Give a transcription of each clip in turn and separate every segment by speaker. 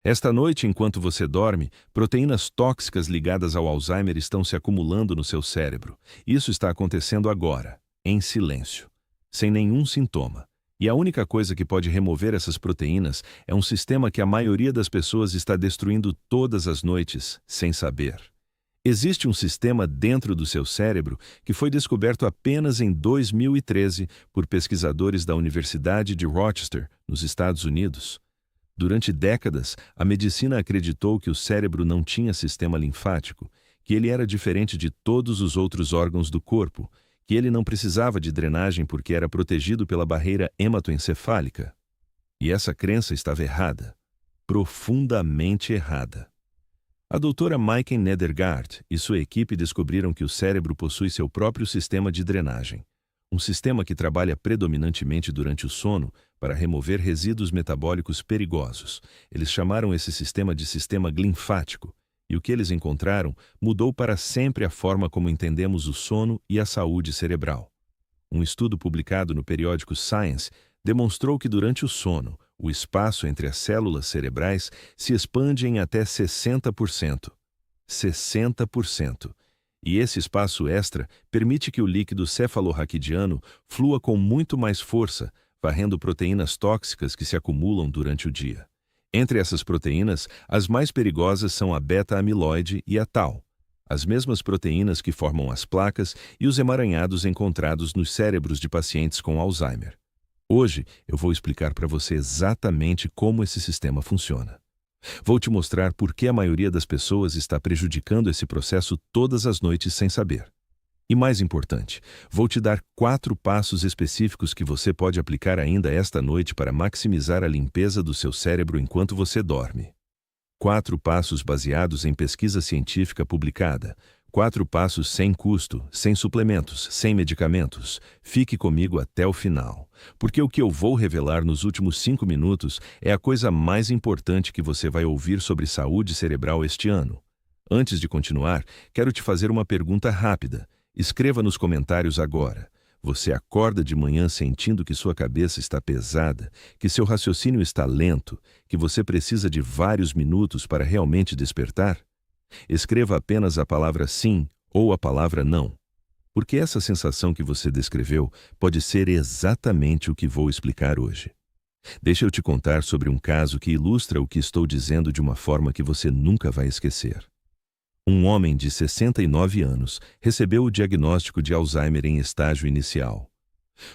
Speaker 1: Esta noite, enquanto você dorme, proteínas tóxicas ligadas ao Alzheimer estão se acumulando no seu cérebro. Isso está acontecendo agora, em silêncio, sem nenhum sintoma. E a única coisa que pode remover essas proteínas é um sistema que a maioria das pessoas está destruindo todas as noites, sem saber. Existe um sistema dentro do seu cérebro que foi descoberto apenas em 2013 por pesquisadores da Universidade de Rochester, nos Estados Unidos. Durante décadas, a medicina acreditou que o cérebro não tinha sistema linfático, que ele era diferente de todos os outros órgãos do corpo, que ele não precisava de drenagem porque era protegido pela barreira hematoencefálica. E essa crença estava errada, profundamente errada. A doutora Maiken Nedergaard e sua equipe descobriram que o cérebro possui seu próprio sistema de drenagem, um sistema que trabalha predominantemente durante o sono para remover resíduos metabólicos perigosos. Eles chamaram esse sistema de sistema linfático, e o que eles encontraram mudou para sempre a forma como entendemos o sono e a saúde cerebral. Um estudo publicado no periódico Science demonstrou que durante o sono, o espaço entre as células cerebrais se expande em até 60%. 60%. E esse espaço extra permite que o líquido cefalorraquidiano flua com muito mais força, varrendo proteínas tóxicas que se acumulam durante o dia. Entre essas proteínas, as mais perigosas são a beta-amiloide e a tau, as mesmas proteínas que formam as placas e os emaranhados encontrados nos cérebros de pacientes com Alzheimer. Hoje, eu vou explicar para você exatamente como esse sistema funciona. Vou te mostrar por que a maioria das pessoas está prejudicando esse processo todas as noites sem saber. E mais importante, vou te dar 4 passos específicos que você pode aplicar ainda esta noite para maximizar a limpeza do seu cérebro enquanto você dorme. 4 passos baseados em pesquisa científica publicada. 4 passos sem custo, sem suplementos, sem medicamentos. Fique comigo até o final, porque o que eu vou revelar nos últimos 5 minutos é a coisa mais importante que você vai ouvir sobre saúde cerebral este ano. Antes de continuar, quero te fazer uma pergunta rápida. Escreva nos comentários agora. Você acorda de manhã sentindo que sua cabeça está pesada, que seu raciocínio está lento, que você precisa de vários minutos para realmente despertar? Escreva apenas a palavra sim ou a palavra não, porque essa sensação que você descreveu pode ser exatamente o que vou explicar hoje. Deixa eu te contar sobre um caso que ilustra o que estou dizendo de uma forma que você nunca vai esquecer. Um homem de 69 anos recebeu o diagnóstico de Alzheimer em estágio inicial.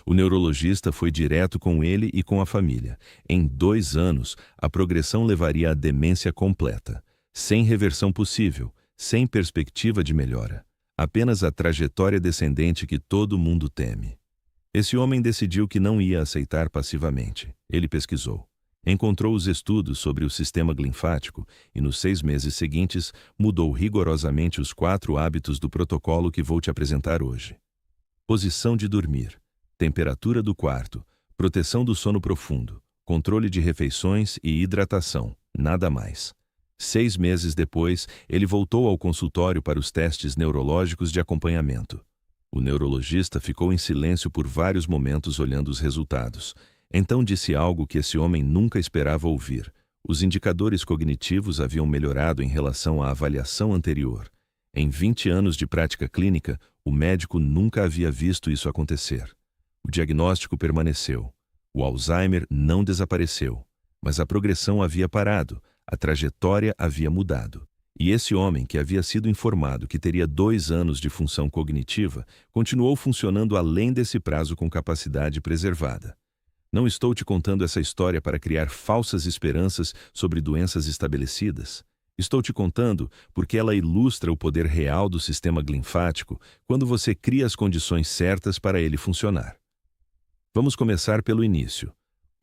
Speaker 1: O neurologista foi direto com ele e com a família. Em 2 anos, a progressão levaria à demência completa, sem reversão possível, sem perspectiva de melhora. Apenas a trajetória descendente que todo mundo teme. Esse homem decidiu que não ia aceitar passivamente. Ele pesquisou. Encontrou os estudos sobre o sistema linfático e, nos 6 meses seguintes, mudou rigorosamente os 4 hábitos do protocolo que vou te apresentar hoje. Posição de dormir, temperatura do quarto, proteção do sono profundo, controle de refeições e hidratação, nada mais. 6 meses depois, ele voltou ao consultório para os testes neurológicos de acompanhamento. O neurologista ficou em silêncio por vários momentos olhando os resultados. Então disse algo que esse homem nunca esperava ouvir. Os indicadores cognitivos haviam melhorado em relação à avaliação anterior. Em 20 anos de prática clínica, o médico nunca havia visto isso acontecer. O diagnóstico permaneceu. O Alzheimer não desapareceu, mas a progressão havia parado, a trajetória havia mudado. E esse homem, que havia sido informado que teria 2 anos de função cognitiva, continuou funcionando além desse prazo com capacidade preservada. Não estou te contando essa história para criar falsas esperanças sobre doenças estabelecidas. Estou te contando porque ela ilustra o poder real do sistema linfático quando você cria as condições certas para ele funcionar. Vamos começar pelo início.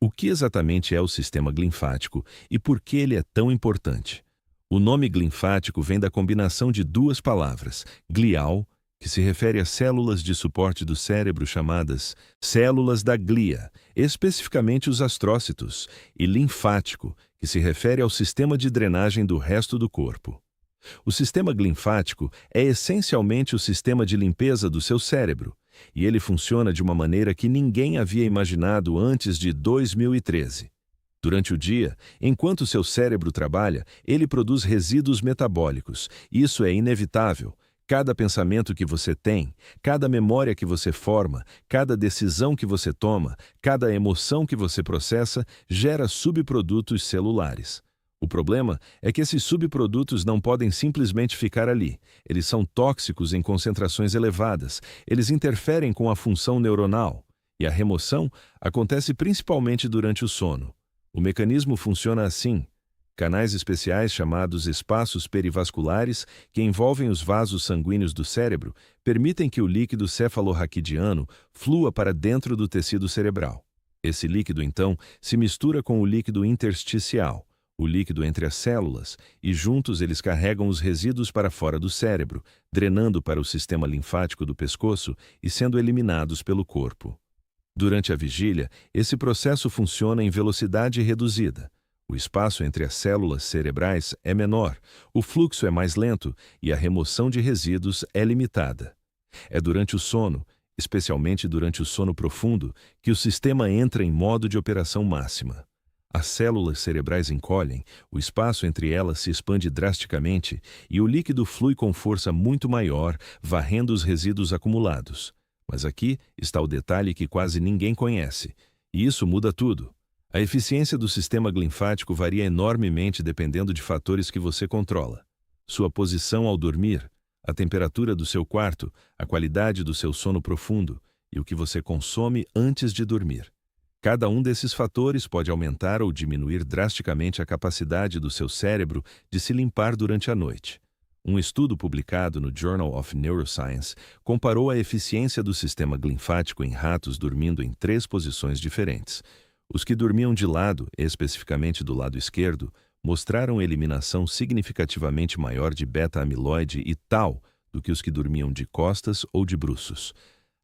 Speaker 1: O que exatamente é o sistema linfático e por que ele é tão importante? O nome linfático vem da combinação de 2 palavras, glial, que se refere às células de suporte do cérebro chamadas células da glia, especificamente os astrócitos, e linfático, que se refere ao sistema de drenagem do resto do corpo. O sistema linfático é essencialmente o sistema de limpeza do seu cérebro, e ele funciona de uma maneira que ninguém havia imaginado antes de 2013. Durante o dia, enquanto seu cérebro trabalha, ele produz resíduos metabólicos. Isso é inevitável. Cada pensamento que você tem, cada memória que você forma, cada decisão que você toma, cada emoção que você processa, gera subprodutos celulares. O problema é que esses subprodutos não podem simplesmente ficar ali. Eles são tóxicos em concentrações elevadas. Eles interferem com a função neuronal. E a remoção acontece principalmente durante o sono. O mecanismo funciona assim. Canais especiais chamados espaços perivasculares, que envolvem os vasos sanguíneos do cérebro, permitem que o líquido cefalorraquidiano flua para dentro do tecido cerebral. Esse líquido, então, se mistura com o líquido intersticial, o líquido entre as células, e juntos eles carregam os resíduos para fora do cérebro, drenando para o sistema linfático do pescoço e sendo eliminados pelo corpo. Durante a vigília, esse processo funciona em velocidade reduzida. O espaço entre as células cerebrais é menor, o fluxo é mais lento e a remoção de resíduos é limitada. É durante o sono, especialmente durante o sono profundo, que o sistema entra em modo de operação máxima. As células cerebrais encolhem, o espaço entre elas se expande drasticamente e o líquido flui com força muito maior, varrendo os resíduos acumulados. Mas aqui está o detalhe que quase ninguém conhece, e isso muda tudo. A eficiência do sistema linfático varia enormemente dependendo de fatores que você controla. Sua posição ao dormir, a temperatura do seu quarto, a qualidade do seu sono profundo e o que você consome antes de dormir. Cada um desses fatores pode aumentar ou diminuir drasticamente a capacidade do seu cérebro de se limpar durante a noite. Um estudo publicado no Journal of Neuroscience comparou a eficiência do sistema linfático em ratos dormindo em 3 posições diferentes. Os que dormiam de lado, especificamente do lado esquerdo, mostraram eliminação significativamente maior de beta-amiloide e tau do que os que dormiam de costas ou de bruços.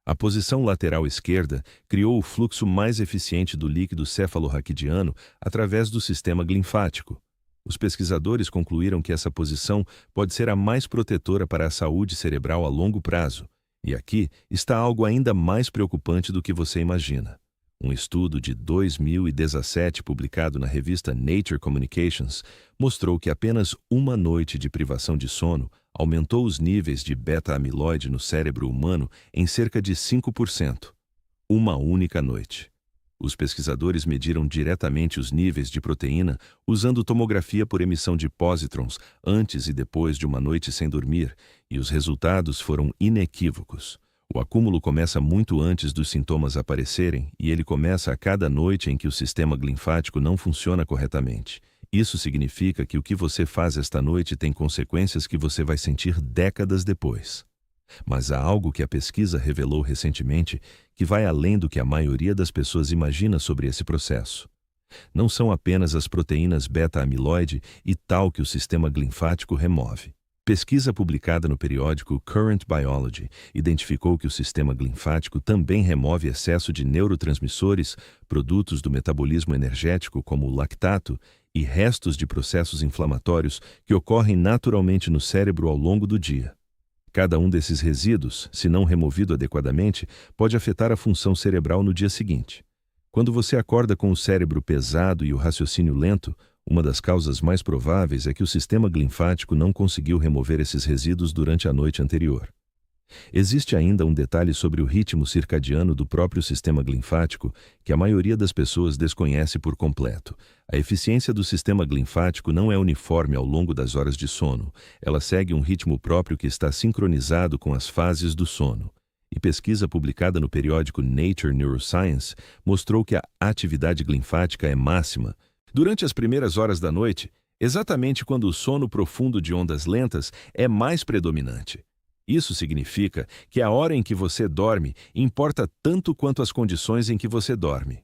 Speaker 1: A posição lateral esquerda criou o fluxo mais eficiente do líquido cefalorraquidiano através do sistema linfático. Os pesquisadores concluíram que essa posição pode ser a mais protetora para a saúde cerebral a longo prazo. E aqui está algo ainda mais preocupante do que você imagina. Um estudo de 2017 publicado na revista Nature Communications mostrou que apenas uma noite de privação de sono aumentou os níveis de beta-amiloide no cérebro humano em cerca de 5%. Uma única noite. Os pesquisadores mediram diretamente os níveis de proteína usando tomografia por emissão de pósitrons antes e depois de uma noite sem dormir, e os resultados foram inequívocos. O acúmulo começa muito antes dos sintomas aparecerem e ele começa a cada noite em que o sistema linfático não funciona corretamente. Isso significa que o que você faz esta noite tem consequências que você vai sentir décadas depois. Mas há algo que a pesquisa revelou recentemente que vai além do que a maioria das pessoas imagina sobre esse processo. Não são apenas as proteínas beta-amiloide e tau que o sistema linfático remove. Pesquisa publicada no periódico Current Biology identificou que o sistema linfático também remove excesso de neurotransmissores, produtos do metabolismo energético como o lactato e restos de processos inflamatórios que ocorrem naturalmente no cérebro ao longo do dia. Cada um desses resíduos, se não removido adequadamente, pode afetar a função cerebral no dia seguinte. Quando você acorda com o cérebro pesado e o raciocínio lento, uma das causas mais prováveis é que o sistema linfático não conseguiu remover esses resíduos durante a noite anterior. Existe ainda um detalhe sobre o ritmo circadiano do próprio sistema linfático que a maioria das pessoas desconhece por completo. A eficiência do sistema linfático não é uniforme ao longo das horas de sono. Ela segue um ritmo próprio que está sincronizado com as fases do sono. E pesquisa publicada no periódico Nature Neuroscience mostrou que a atividade linfática é máxima durante as primeiras horas da noite, exatamente quando o sono profundo de ondas lentas é mais predominante. Isso significa que a hora em que você dorme importa tanto quanto as condições em que você dorme.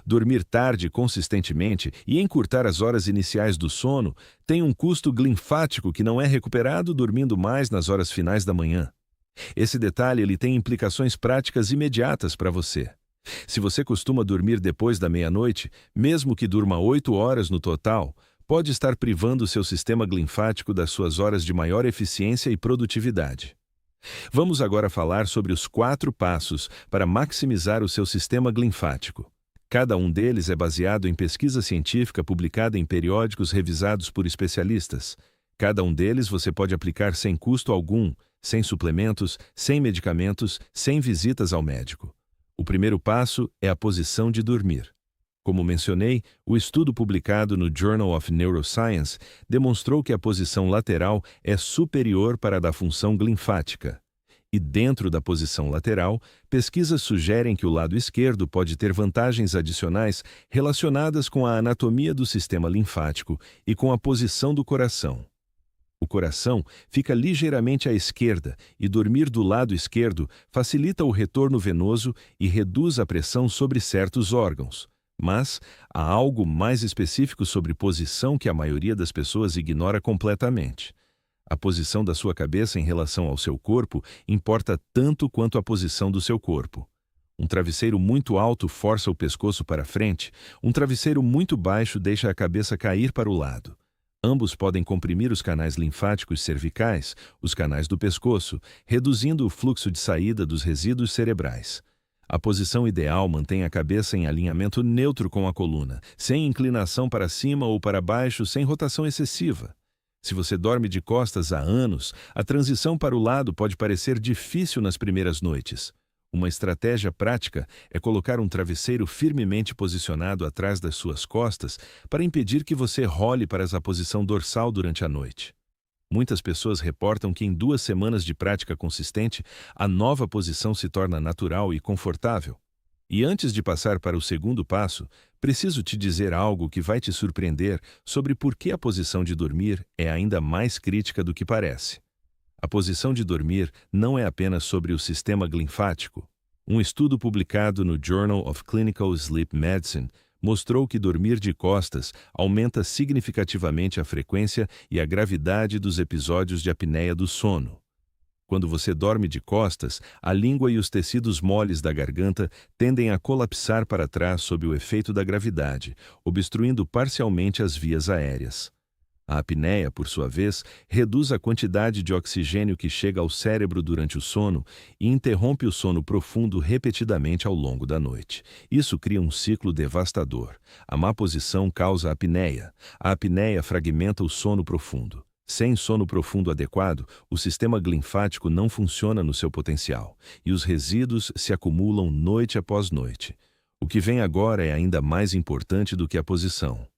Speaker 1: Dormir tarde consistentemente e encurtar as horas iniciais do sono tem um custo linfático que não é recuperado dormindo mais nas horas finais da manhã. Esse detalhe ele tem implicações práticas imediatas para você. Se você costuma dormir depois da meia-noite, mesmo que durma 8 horas no total, pode estar privando seu sistema linfático das suas horas de maior eficiência e produtividade. Vamos agora falar sobre os 4 passos para maximizar o seu sistema linfático. Cada um deles é baseado em pesquisa científica publicada em periódicos revisados por especialistas. Cada um deles você pode aplicar sem custo algum, sem suplementos, sem medicamentos, sem visitas ao médico. O primeiro passo é a posição de dormir. Como mencionei, o estudo publicado no Journal of Neuroscience demonstrou que a posição lateral é superior para a da função linfática. E dentro da posição lateral, pesquisas sugerem que o lado esquerdo pode ter vantagens adicionais relacionadas com a anatomia do sistema linfático e com a posição do coração. O coração fica ligeiramente à esquerda e dormir do lado esquerdo facilita o retorno venoso e reduz a pressão sobre certos órgãos. Mas há algo mais específico sobre posição que a maioria das pessoas ignora completamente. A posição da sua cabeça em relação ao seu corpo importa tanto quanto a posição do seu corpo. Um travesseiro muito alto força o pescoço para frente, um travesseiro muito baixo deixa a cabeça cair para o lado. Ambos podem comprimir os canais linfáticos cervicais, os canais do pescoço, reduzindo o fluxo de saída dos resíduos cerebrais. A posição ideal mantém a cabeça em alinhamento neutro com a coluna, sem inclinação para cima ou para baixo, sem rotação excessiva. Se você dorme de costas há anos, a transição para o lado pode parecer difícil nas primeiras noites. Uma estratégia prática é colocar um travesseiro firmemente posicionado atrás das suas costas para impedir que você role para a posição dorsal durante a noite. Muitas pessoas reportam que em 2 semanas de prática consistente, a nova posição se torna natural e confortável. E antes de passar para o segundo passo, preciso te dizer algo que vai te surpreender sobre por que a posição de dormir é ainda mais crítica do que parece. A posição de dormir não é apenas sobre o sistema linfático. Um estudo publicado no Journal of Clinical Sleep Medicine mostrou que dormir de costas aumenta significativamente a frequência e a gravidade dos episódios de apneia do sono. Quando você dorme de costas, a língua e os tecidos moles da garganta tendem a colapsar para trás sob o efeito da gravidade, obstruindo parcialmente as vias aéreas. A apneia, por sua vez, reduz a quantidade de oxigênio que chega ao cérebro durante o sono e interrompe o sono profundo repetidamente ao longo da noite. Isso cria um ciclo devastador. A má posição causa apneia. A apneia fragmenta o sono profundo. Sem sono profundo adequado, o sistema linfático não funciona no seu potencial, e os resíduos se acumulam noite após noite. O que vem agora é ainda mais importante do que a posição.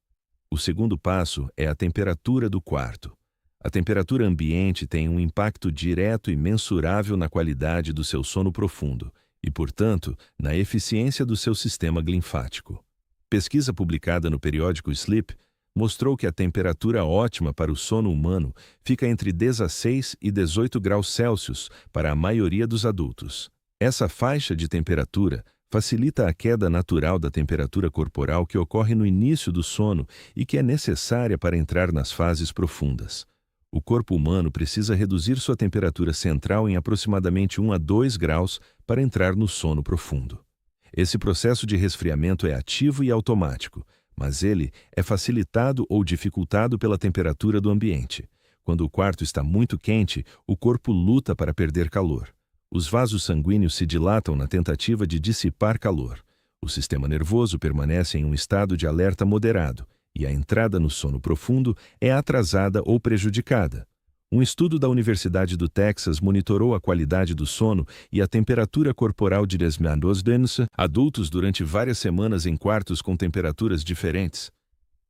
Speaker 1: O segundo passo é a temperatura do quarto. A temperatura ambiente tem um impacto direto e mensurável na qualidade do seu sono profundo e, portanto, na eficiência do seu sistema linfático. Pesquisa publicada no periódico Sleep mostrou que a temperatura ótima para o sono humano fica entre 16 e 18 graus Celsius para a maioria dos adultos. Essa faixa de temperatura facilita a queda natural da temperatura corporal que ocorre no início do sono e que é necessária para entrar nas fases profundas. O corpo humano precisa reduzir sua temperatura central em aproximadamente 1 a 2 graus para entrar no sono profundo. Esse processo de resfriamento é ativo e automático, mas ele é facilitado ou dificultado pela temperatura do ambiente. Quando o quarto está muito quente, o corpo luta para perder calor. Os vasos sanguíneos se dilatam na tentativa de dissipar calor. O sistema nervoso permanece em um estado de alerta moderado, e a entrada no sono profundo é atrasada ou prejudicada. Um estudo da Universidade do Texas monitorou a qualidade do sono e a temperatura corporal de adultos durante várias semanas em quartos com temperaturas diferentes.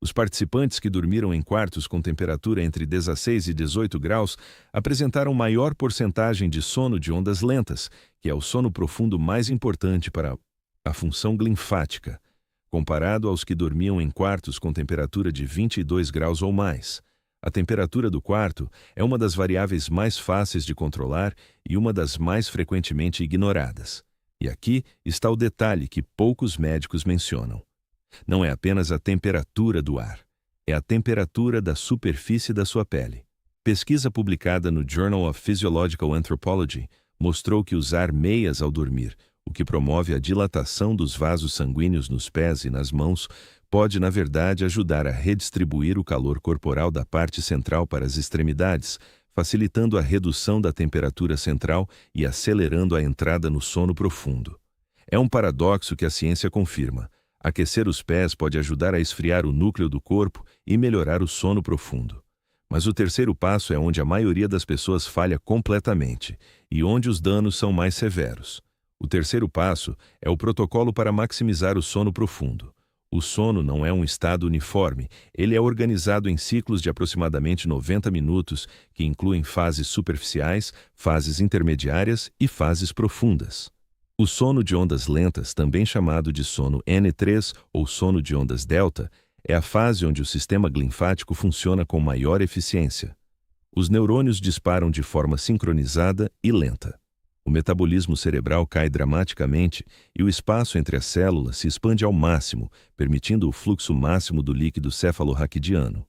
Speaker 1: Os participantes que dormiram em quartos com temperatura entre 16 e 18 graus apresentaram maior porcentagem de sono de ondas lentas, que é o sono profundo mais importante para a função linfática, comparado aos que dormiam em quartos com temperatura de 22 graus ou mais. A temperatura do quarto é uma das variáveis mais fáceis de controlar e uma das mais frequentemente ignoradas. E aqui está o detalhe que poucos médicos mencionam. Não é apenas a temperatura do ar, é a temperatura da superfície da sua pele. Pesquisa publicada no Journal of Physiological Anthropology mostrou que usar meias ao dormir, o que promove a dilatação dos vasos sanguíneos nos pés e nas mãos, pode, na verdade, ajudar a redistribuir o calor corporal da parte central para as extremidades, facilitando a redução da temperatura central e acelerando a entrada no sono profundo. É um paradoxo que a ciência confirma. Aquecer os pés pode ajudar a esfriar o núcleo do corpo e melhorar o sono profundo. Mas o terceiro passo é onde a maioria das pessoas falha completamente e onde os danos são mais severos. O terceiro passo é o protocolo para maximizar o sono profundo. O sono não é um estado uniforme, ele é organizado em ciclos de aproximadamente 90 minutos, que incluem fases superficiais, fases intermediárias e fases profundas. O sono de ondas lentas, também chamado de sono N3 ou sono de ondas delta, é a fase onde o sistema linfático funciona com maior eficiência. Os neurônios disparam de forma sincronizada e lenta. O metabolismo cerebral cai dramaticamente e o espaço entre as células se expande ao máximo, permitindo o fluxo máximo do líquido cefalorraquidiano.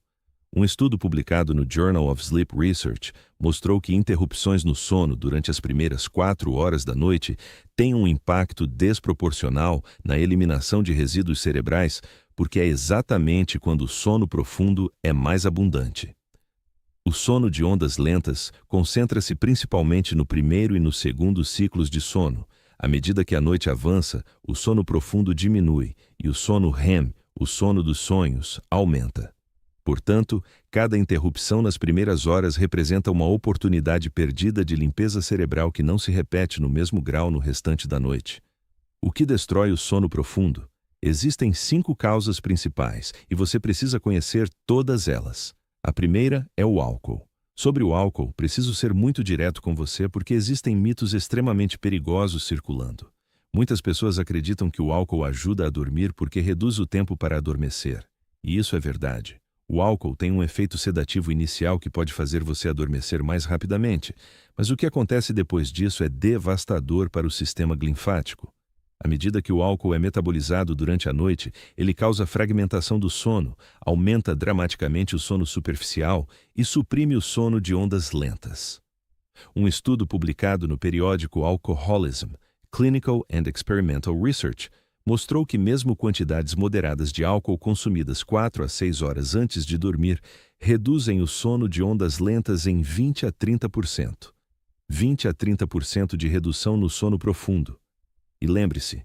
Speaker 1: Um estudo publicado no Journal of Sleep Research mostrou que interrupções no sono durante as primeiras 4 horas da noite têm um impacto desproporcional na eliminação de resíduos cerebrais, porque é exatamente quando o sono profundo é mais abundante. O sono de ondas lentas concentra-se principalmente no primeiro e no segundo ciclos de sono. À medida que a noite avança, o sono profundo diminui e o sono REM, o sono dos sonhos, aumenta. Portanto, cada interrupção nas primeiras horas representa uma oportunidade perdida de limpeza cerebral que não se repete no mesmo grau no restante da noite. O que destrói o sono profundo? Existem 5 causas principais e você precisa conhecer todas elas. A primeira é o álcool. Sobre o álcool, preciso ser muito direto com você porque existem mitos extremamente perigosos circulando. Muitas pessoas acreditam que o álcool ajuda a dormir porque reduz o tempo para adormecer. E isso é verdade. O álcool tem um efeito sedativo inicial que pode fazer você adormecer mais rapidamente, mas o que acontece depois disso é devastador para o sistema linfático. À medida que o álcool é metabolizado durante a noite, ele causa fragmentação do sono, aumenta dramaticamente o sono superficial e suprime o sono de ondas lentas. Um estudo publicado no periódico Alcoholism, Clinical and Experimental Research, mostrou que mesmo quantidades moderadas de álcool consumidas 4 a 6 horas antes de dormir reduzem o sono de ondas lentas em 20 a 30%. 20 a 30% de redução no sono profundo. E lembre-se,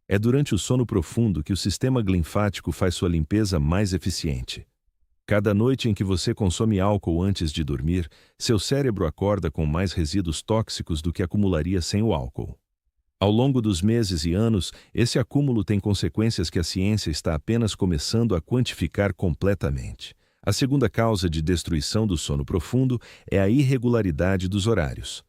Speaker 1: é durante o sono profundo que o sistema linfático faz sua limpeza mais eficiente. Cada noite em que você consome álcool antes de dormir, seu cérebro acorda com mais resíduos tóxicos do que acumularia sem o álcool. Ao longo dos meses e anos, esse acúmulo tem consequências que a ciência está apenas começando a quantificar completamente. A segunda causa de destruição do sono profundo é a irregularidade dos horários.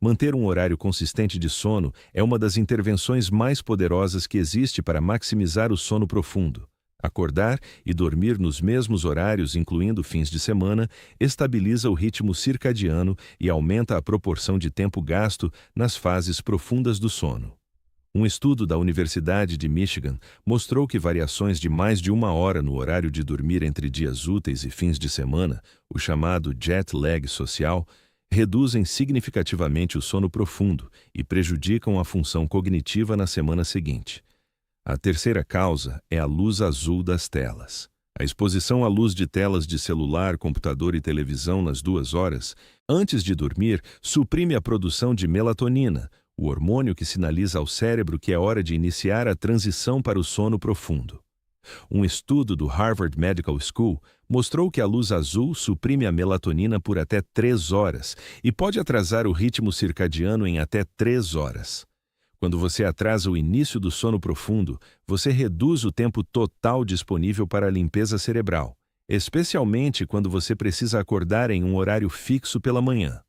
Speaker 1: Manter um horário consistente de sono é uma das intervenções mais poderosas que existe para maximizar o sono profundo. Acordar e dormir nos mesmos horários, incluindo fins de semana, estabiliza o ritmo circadiano e aumenta a proporção de tempo gasto nas fases profundas do sono. Um estudo da Universidade de Michigan mostrou que variações de mais de 1 hora no horário de dormir entre dias úteis e fins de semana, o chamado jet lag social, reduzem significativamente o sono profundo e prejudicam a função cognitiva na semana seguinte. A terceira causa é a luz azul das telas. A exposição à luz de telas de celular, computador e televisão nas 2 horas antes de dormir suprime a produção de melatonina, o hormônio que sinaliza ao cérebro que é hora de iniciar a transição para o sono profundo. Um estudo do Harvard Medical School mostrou que a luz azul suprime a melatonina por até 3 horas e pode atrasar o ritmo circadiano em até 3 horas. Quando você atrasa o início do sono profundo, você reduz o tempo total disponível para a limpeza cerebral, especialmente quando você precisa acordar em um horário fixo pela manhã.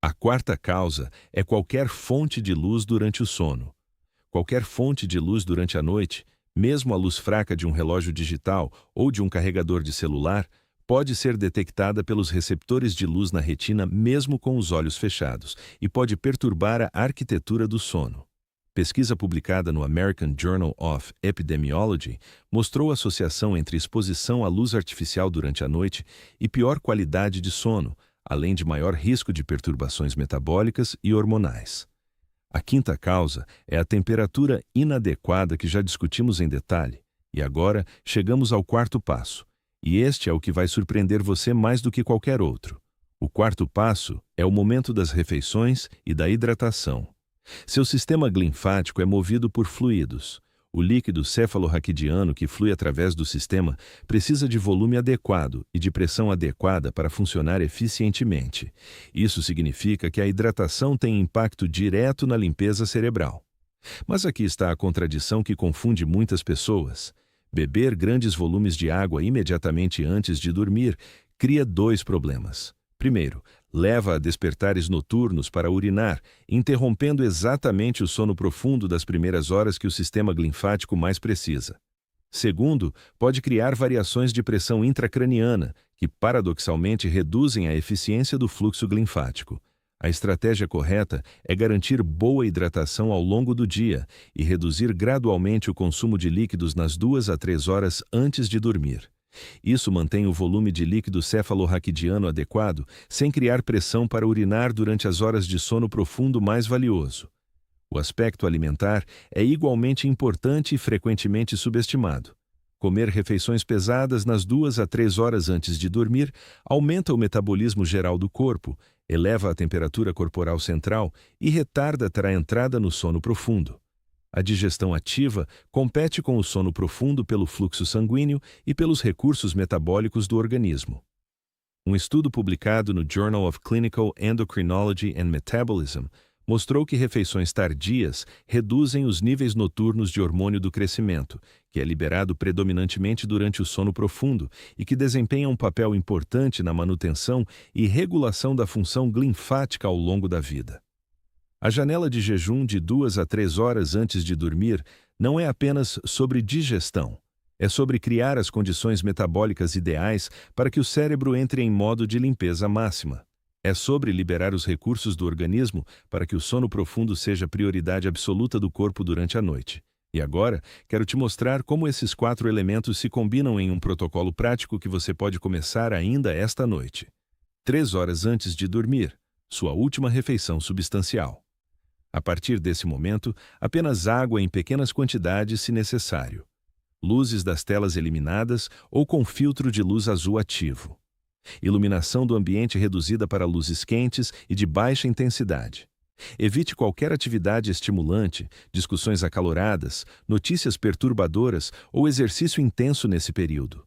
Speaker 1: A quarta causa é qualquer fonte de luz durante o sono. Qualquer fonte de luz durante a noite, mesmo a luz fraca de um relógio digital ou de um carregador de celular, pode ser detectada pelos receptores de luz na retina mesmo com os olhos fechados e pode perturbar a arquitetura do sono. Pesquisa publicada no American Journal of Epidemiology mostrou associação entre exposição à luz artificial durante a noite e pior qualidade de sono, além de maior risco de perturbações metabólicas e hormonais. A quinta causa é a temperatura inadequada que já discutimos em detalhe, e agora chegamos ao quarto passo. E este é o que vai surpreender você mais do que qualquer outro. O quarto passo é o momento das refeições e da hidratação. Seu sistema linfático é movido por fluidos. O líquido cefalorraquidiano que flui através do sistema precisa de volume adequado e de pressão adequada para funcionar eficientemente. Isso significa que a hidratação tem impacto direto na limpeza cerebral. Mas aqui está a contradição que confunde muitas pessoas. Beber grandes volumes de água imediatamente antes de dormir cria dois problemas. Primeiro, leva a despertares noturnos para urinar, interrompendo exatamente o sono profundo das primeiras horas que o sistema linfático mais precisa. Segundo, pode criar variações de pressão intracraniana, que paradoxalmente reduzem a eficiência do fluxo linfático. A estratégia correta é garantir boa hidratação ao longo do dia e reduzir gradualmente o consumo de líquidos nas 2 a 3 horas antes de dormir. Isso mantém o volume de líquido cefalorraquidiano adequado, sem criar pressão para urinar durante as horas de sono profundo mais valioso. O aspecto alimentar é igualmente importante e frequentemente subestimado. Comer refeições pesadas nas 2 a 3 horas antes de dormir aumenta o metabolismo geral do corpo, eleva a temperatura corporal central e retarda a entrada no sono profundo. A digestão ativa compete com o sono profundo pelo fluxo sanguíneo e pelos recursos metabólicos do organismo. Um estudo publicado no Journal of Clinical Endocrinology and Metabolism mostrou que refeições tardias reduzem os níveis noturnos de hormônio do crescimento, que é liberado predominantemente durante o sono profundo e que desempenha um papel importante na manutenção e regulação da função linfática ao longo da vida. A janela de jejum de 2 a 3 horas antes de dormir não é apenas sobre digestão, é sobre criar as condições metabólicas ideais para que o cérebro entre em modo de limpeza máxima. É sobre liberar os recursos do organismo para que o sono profundo seja prioridade absoluta do corpo durante a noite. E agora, quero te mostrar como esses 4 elementos se combinam em um protocolo prático que você pode começar ainda esta noite. 3 horas antes de dormir, sua última refeição substancial. A partir desse momento, apenas água em pequenas quantidades se necessário. Luzes das telas eliminadas ou com filtro de luz azul ativo. Iluminação do ambiente reduzida para luzes quentes e de baixa intensidade. Evite qualquer atividade estimulante, discussões acaloradas, notícias perturbadoras ou exercício intenso nesse período.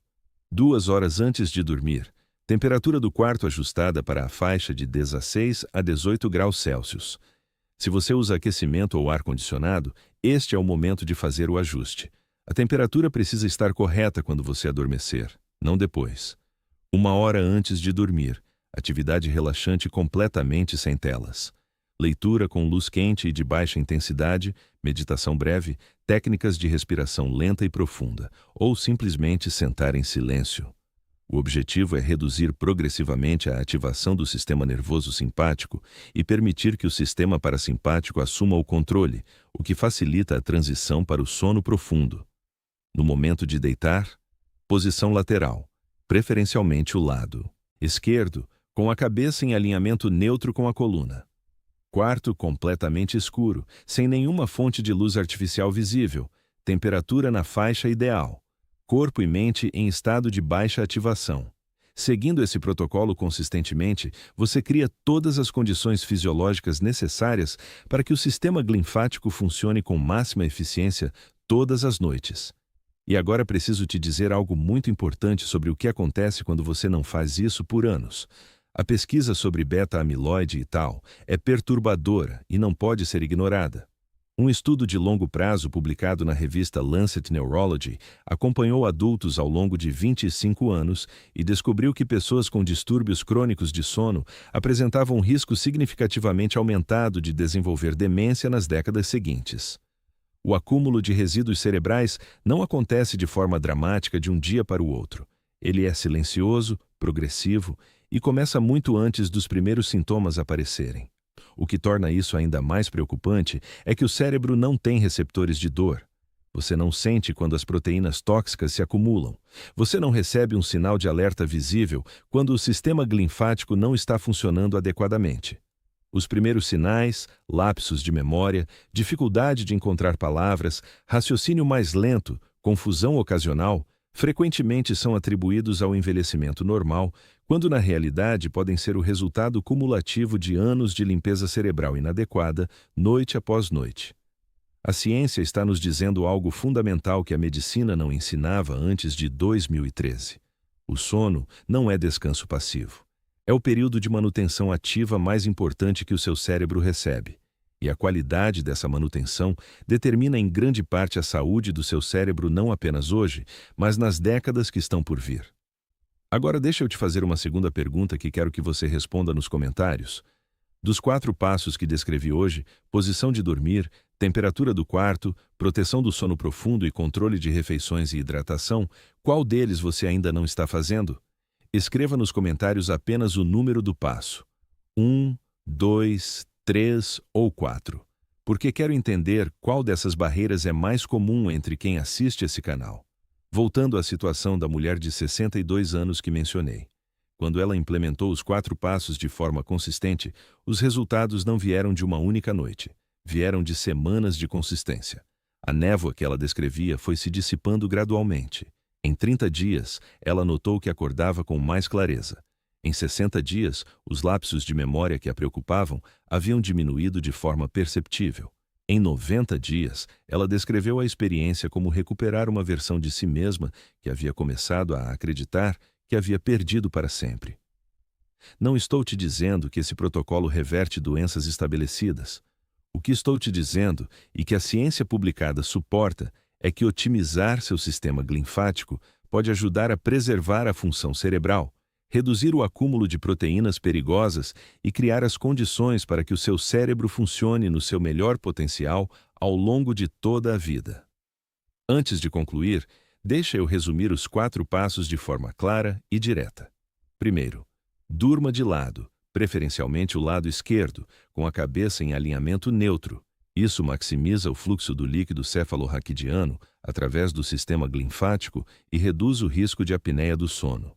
Speaker 1: 2 horas antes de dormir. Temperatura do quarto ajustada para a faixa de 16 a 18 graus Celsius. Se você usa aquecimento ou ar-condicionado, este é o momento de fazer o ajuste. A temperatura precisa estar correta quando você adormecer, não depois. 1 hora antes de dormir, atividade relaxante completamente sem telas. Leitura com luz quente e de baixa intensidade, meditação breve, técnicas de respiração lenta e profunda, ou simplesmente sentar em silêncio. O objetivo é reduzir progressivamente a ativação do sistema nervoso simpático e permitir que o sistema parasimpático assuma o controle, o que facilita a transição para o sono profundo. No momento de deitar, posição lateral, preferencialmente o lado esquerdo, com a cabeça em alinhamento neutro com a coluna. Quarto completamente escuro, sem nenhuma fonte de luz artificial visível, temperatura na faixa ideal. Corpo e mente em estado de baixa ativação. Seguindo esse protocolo consistentemente, você cria todas as condições fisiológicas necessárias para que o sistema linfático funcione com máxima eficiência todas as noites. E agora preciso te dizer algo muito importante sobre o que acontece quando você não faz isso por anos. A pesquisa sobre beta-amiloide e tal é perturbadora e não pode ser ignorada. Um estudo de longo prazo publicado na revista Lancet Neurology acompanhou adultos ao longo de 25 anos e descobriu que pessoas com distúrbios crônicos de sono apresentavam um risco significativamente aumentado de desenvolver demência nas décadas seguintes. O acúmulo de resíduos cerebrais não acontece de forma dramática de um dia para o outro. Ele é silencioso, progressivo e começa muito antes dos primeiros sintomas aparecerem. O que torna isso ainda mais preocupante é que o cérebro não tem receptores de dor. Você não sente quando as proteínas tóxicas se acumulam. Você não recebe um sinal de alerta visível quando o sistema linfático não está funcionando adequadamente. Os primeiros sinais, lapsos de memória, dificuldade de encontrar palavras, raciocínio mais lento, confusão ocasional, frequentemente são atribuídos ao envelhecimento normal, quando na realidade podem ser o resultado cumulativo de anos de limpeza cerebral inadequada, noite após noite. A ciência está nos dizendo algo fundamental que a medicina não ensinava antes de 2013. O sono não é descanso passivo. É o período de manutenção ativa mais importante que o seu cérebro recebe. E a qualidade dessa manutenção determina em grande parte a saúde do seu cérebro não apenas hoje, mas nas décadas que estão por vir. Agora deixa eu te fazer uma segunda pergunta que quero que você responda nos comentários. Dos 4 passos que descrevi hoje, posição de dormir, temperatura do quarto, proteção do sono profundo e controle de refeições e hidratação, qual deles você ainda não está fazendo? Escreva nos comentários apenas o número do passo. 1, 2, 3 ou 4. Porque quero entender qual dessas barreiras é mais comum entre quem assiste esse canal. Voltando à situação da mulher de 62 anos que mencionei. Quando ela implementou os 4 passos de forma consistente, os resultados não vieram de uma única noite. Vieram de semanas de consistência. A névoa que ela descrevia foi se dissipando gradualmente. Em 30 dias, ela notou que acordava com mais clareza. Em 60 dias, os lapsos de memória que a preocupavam haviam diminuído de forma perceptível. Em 90 dias, ela descreveu a experiência como recuperar uma versão de si mesma que havia começado a acreditar que havia perdido para sempre. Não estou te dizendo que esse protocolo reverte doenças estabelecidas. O que estou te dizendo, e que a ciência publicada suporta, é que otimizar seu sistema linfático pode ajudar a preservar a função cerebral, reduzir o acúmulo de proteínas perigosas e criar as condições para que o seu cérebro funcione no seu melhor potencial ao longo de toda a vida. Antes de concluir, deixa eu resumir os 4 passos de forma clara e direta. Primeiro, durma de lado, preferencialmente o lado esquerdo, com a cabeça em alinhamento neutro. Isso maximiza o fluxo do líquido cefalorraquidiano através do sistema linfático e reduz o risco de apneia do sono.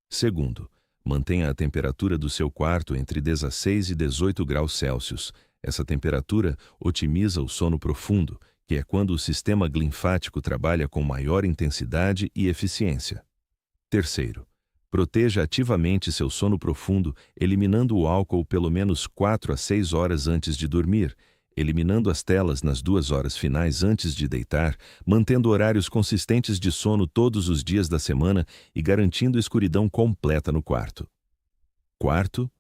Speaker 1: Segundo, mantenha a temperatura do seu quarto entre 16 e 18 graus Celsius. Essa temperatura otimiza o sono profundo, que é quando o sistema linfático trabalha com maior intensidade e eficiência. Terceiro, proteja ativamente seu sono profundo, eliminando o álcool pelo menos 4 a 6 horas antes de dormir, eliminando as telas nas 2 horas finais antes de deitar, mantendo horários consistentes de sono todos os dias da semana e garantindo escuridão completa no quarto. Quarto,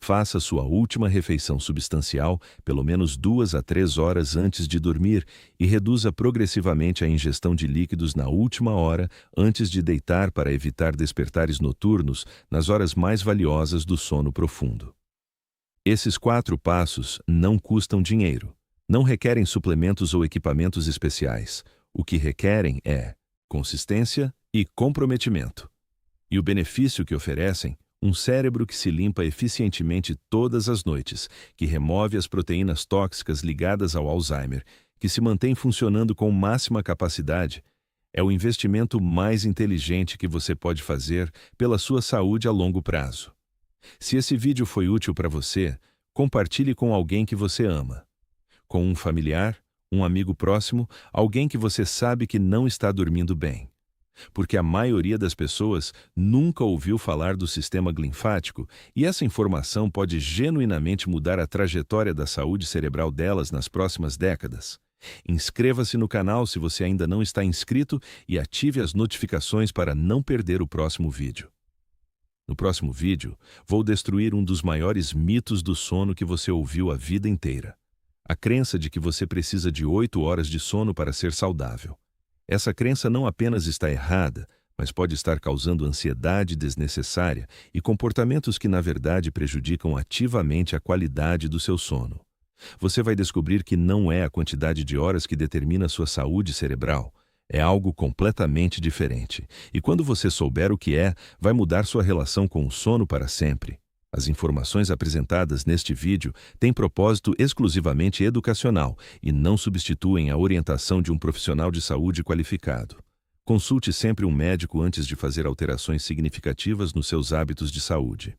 Speaker 1: faça sua última refeição substancial pelo menos 2 a 3 horas antes de dormir e reduza progressivamente a ingestão de líquidos na última hora antes de deitar para evitar despertares noturnos nas horas mais valiosas do sono profundo. Esses 4 passos não custam dinheiro, não requerem suplementos ou equipamentos especiais. O que requerem é consistência e comprometimento. E o benefício que oferecem? Um cérebro que se limpa eficientemente todas as noites, que remove as proteínas tóxicas ligadas ao Alzheimer, que se mantém funcionando com máxima capacidade, é o investimento mais inteligente que você pode fazer pela sua saúde a longo prazo. Se esse vídeo foi útil para você, compartilhe com alguém que você ama. Com um familiar, um amigo próximo, alguém que você sabe que não está dormindo bem. Porque a maioria das pessoas nunca ouviu falar do sistema linfático e essa informação pode genuinamente mudar a trajetória da saúde cerebral delas nas próximas décadas. Inscreva-se no canal se você ainda não está inscrito e ative as notificações para não perder o próximo vídeo. No próximo vídeo, vou destruir um dos maiores mitos do sono que você ouviu a vida inteira. A crença de que você precisa de 8 horas de sono para ser saudável. Essa crença não apenas está errada, mas pode estar causando ansiedade desnecessária e comportamentos que, na verdade, prejudicam ativamente a qualidade do seu sono. Você vai descobrir que não é a quantidade de horas que determina sua saúde cerebral. É algo completamente diferente. E quando você souber o que é, vai mudar sua relação com o sono para sempre. As informações apresentadas neste vídeo têm propósito exclusivamente educacional e não substituem a orientação de um profissional de saúde qualificado. Consulte sempre um médico antes de fazer alterações significativas nos seus hábitos de saúde.